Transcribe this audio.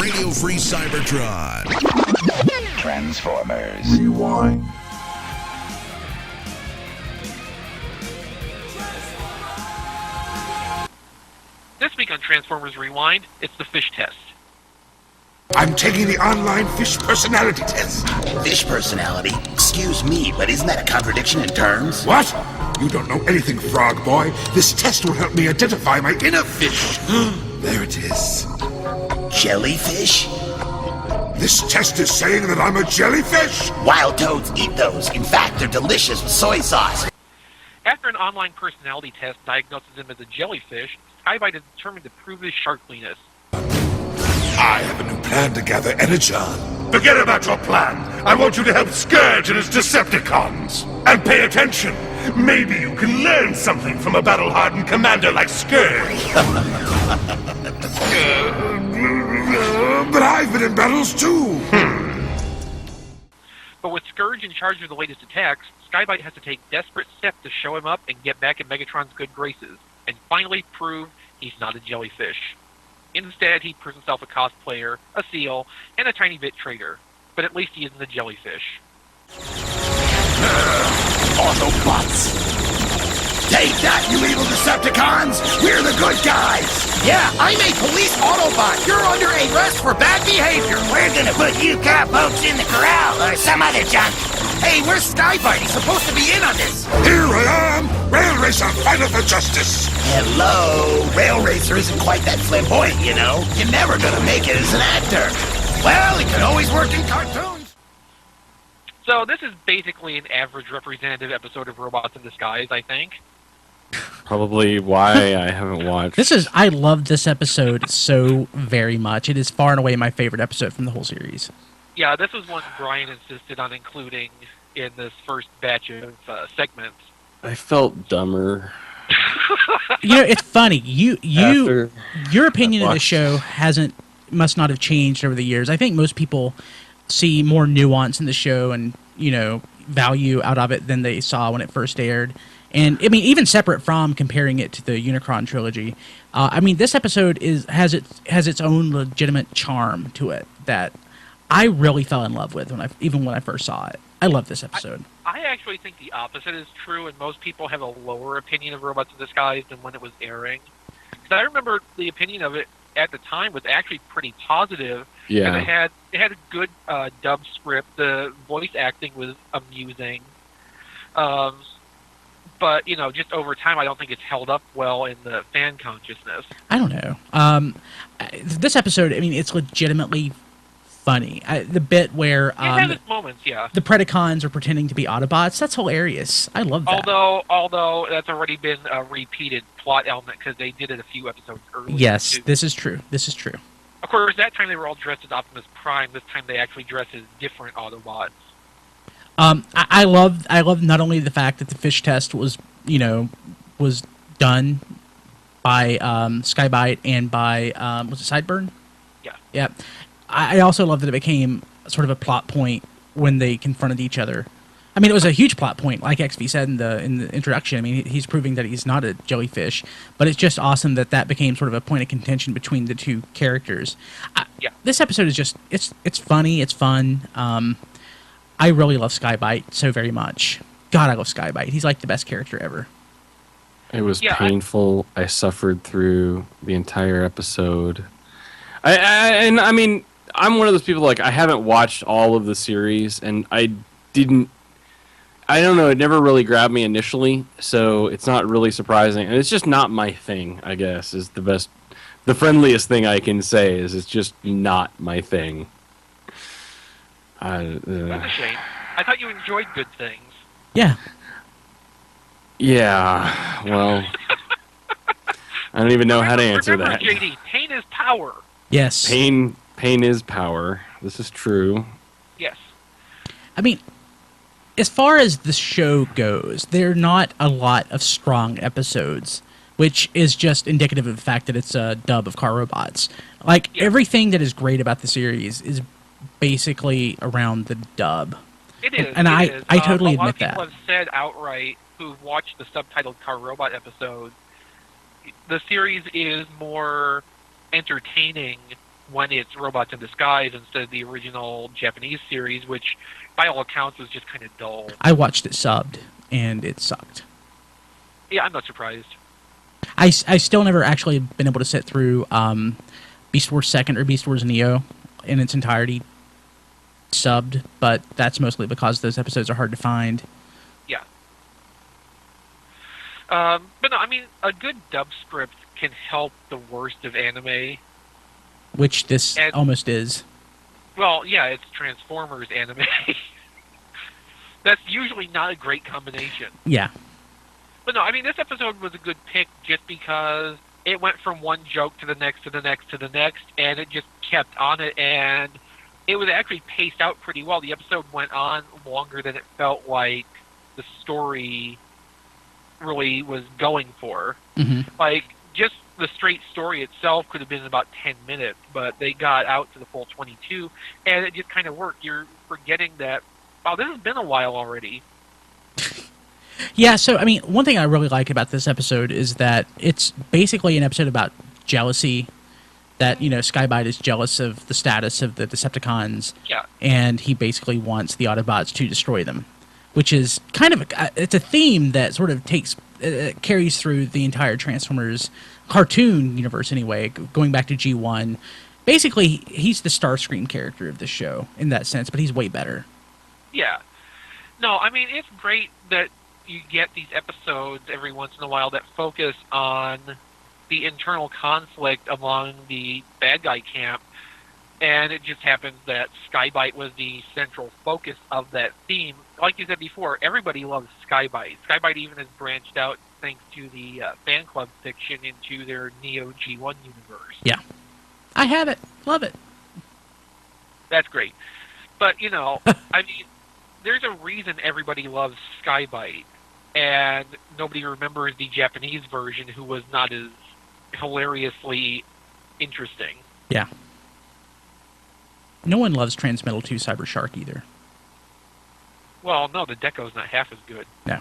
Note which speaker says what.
Speaker 1: Radio Free Cybertron.
Speaker 2: Transformers.
Speaker 1: Rewind.
Speaker 3: This week on Transformers Rewind, it's the fish test.
Speaker 4: I'm taking the online fish personality test.
Speaker 2: Fish personality? Excuse me, but isn't that a contradiction in terms?
Speaker 4: What? You don't know anything, Frog Boy. This test will help me identify my inner fish. There it is.
Speaker 2: Jellyfish?
Speaker 4: This test is saying that I'm a jellyfish?
Speaker 2: Wild toads eat those. In fact, they're delicious with soy sauce.
Speaker 3: After an online personality test diagnoses him as a jellyfish, Skybite is determined to prove his sharkliness.
Speaker 4: I have a new plan to gather Energon.
Speaker 5: Forget about your plan. I want you to help Scourge and his Decepticons. And pay attention. Maybe you can learn something from a battle-hardened commander like Scourge.
Speaker 4: But I've been in battles too.
Speaker 3: But with Scourge in charge of the latest attacks, Skybite has to take desperate steps to show him up and get back in Megatron's good graces, and finally prove he's not a jellyfish. Instead, he proves himself a cosplayer, a seal, and a tiny bit traitor. But at least he isn't a jellyfish.
Speaker 2: Autobots! Take that, you evil Decepticons! We're the good guys! Yeah, I'm a police Autobot! You're under arrest for bad behavior! We're gonna put you cowpokes in the corral or some other junk! Hey, where's Skybite? He's supposed to be in on this!
Speaker 4: Here I am! Rail Racer, fighter for justice!
Speaker 2: Hello! Rail Racer isn't quite that flamboyant, you know? You're never gonna make it as an actor! Well, it can always work in cartoons!
Speaker 3: So this is basically an average representative episode of Robots in Disguise, I think.
Speaker 6: Probably why I haven't watched.
Speaker 7: I love this episode so very much. It is far and away my favorite episode from the whole series.
Speaker 3: Yeah, this was one Brian insisted on including in this first batch of segments.
Speaker 6: I felt dumber.
Speaker 7: You know, it's funny.
Speaker 6: After
Speaker 7: Your opinion of the show must not have changed over the years. I think most people see more nuance in the show and, you know, value out of it than they saw when it first aired. And I mean, even separate from comparing it to the Unicron trilogy, I mean, this episode has its own legitimate charm to it that I really fell in love with when I first saw it. I love this episode.
Speaker 3: I actually think the opposite is true, and most people have a lower opinion of Robots in Disguise than when it was airing. Because I remember the opinion of it at the time was actually pretty positive.
Speaker 6: Yeah.
Speaker 3: And it had a good dub script. The voice acting was amusing. But, you know, just over time, I don't think it's held up well in the fan consciousness.
Speaker 7: I don't know. This episode, I mean, it's legitimately funny. The bit where
Speaker 3: It has its moments, yeah.
Speaker 7: the Predacons are pretending to be Autobots, that's hilarious. I love that.
Speaker 3: Although that's already been a repeated plot element because they did it a few episodes earlier.
Speaker 7: Yes,
Speaker 3: too.
Speaker 7: this is true. This is true.
Speaker 3: Of course, that time they were all dressed as Optimus Prime. This time they actually dress as different Autobots.
Speaker 7: I love not only the fact that the fish test was done by Skybite and by was it Sideburn?
Speaker 3: Yeah.
Speaker 7: Yeah. I also love that it became sort of a plot point when they confronted each other. I mean, it was a huge plot point, like ExVee said in the introduction. I mean, he's proving that he's not a jellyfish, but it's just awesome that became sort of a point of contention between the two characters.
Speaker 3: Yeah.
Speaker 7: This episode is just it's funny, it's fun. I really love Skybite so very much. God, I love Skybite. He's like the best character ever.
Speaker 6: It was painful. I suffered through the entire episode. I mean, I'm one of those people, like, I haven't watched all of the series, and I don't know, it never really grabbed me initially, so it's not really surprising. And it's just not my thing, I guess, is the friendliest thing I can say is it's just not my thing.
Speaker 3: That's a shame. I thought you enjoyed good things.
Speaker 7: Yeah.
Speaker 6: Yeah, well, I don't even know how to answer that.
Speaker 3: JD, pain is power.
Speaker 7: Yes.
Speaker 6: Pain is power. This is true.
Speaker 3: Yes.
Speaker 7: I mean, as far as the show goes, there are not a lot of strong episodes, which is just indicative of the fact that it's a dub of Car Robots. Like, everything that is great about the series is basically around the dub.
Speaker 3: It is.
Speaker 7: And I totally admit that.
Speaker 3: A lot of people have said outright who've watched the subtitled Car Robot episodes, the series is more entertaining when it's Robots in Disguise instead of the original Japanese series, which by all accounts was just kind of dull.
Speaker 7: I watched it subbed, and it sucked.
Speaker 3: Yeah, I'm not surprised.
Speaker 7: I still never actually been able to sit through Beast Wars Second or Beast Wars Neo in its entirety subbed, but that's mostly because those episodes are hard to find.
Speaker 3: Yeah. But no, I mean, a good dub script can help the worst of anime.
Speaker 7: Which this almost is.
Speaker 3: Well, yeah, it's Transformers anime. That's usually not a great combination.
Speaker 7: Yeah.
Speaker 3: But no, I mean, this episode was a good pick just because it went from one joke to the next to the next to the next, and it just kept on it, and it was actually paced out pretty well. The episode went on longer than it felt like the story really was going for.
Speaker 7: Mm-hmm.
Speaker 3: Like, just the straight story itself could have been about 10 minutes, but they got out to the full 22, and it just kind of worked. You're forgetting that, wow, this has been a while already.
Speaker 7: Yeah, so, I mean, one thing I really like about this episode is that it's basically an episode about jealousy, that, you know, Skybite is jealous of the status of the Decepticons,
Speaker 3: Yeah.
Speaker 7: and he basically wants the Autobots to destroy them, which is kind of, it's a theme that sort of carries through the entire Transformers cartoon universe anyway, going back to G1. Basically, he's the Starscream character of the show in that sense, but he's way better.
Speaker 3: Yeah. No, I mean, it's great that you get these episodes every once in a while that focus on the internal conflict among the bad guy camp, and it just happens that Skybite was the central focus of that theme. Like you said before, everybody loves Skybite. Skybite even has branched out, thanks to the fan club fiction, into their Neo G1 universe.
Speaker 7: Yeah. I have it. Love it.
Speaker 3: That's great. But, you know, I mean, there's a reason everybody loves Skybite, and nobody remembers the Japanese version, who was not as hilariously interesting.
Speaker 7: Yeah. No one loves Transmetal 2 Cyber Shark either.
Speaker 3: Well, no, the Deco's not half as good.
Speaker 7: No.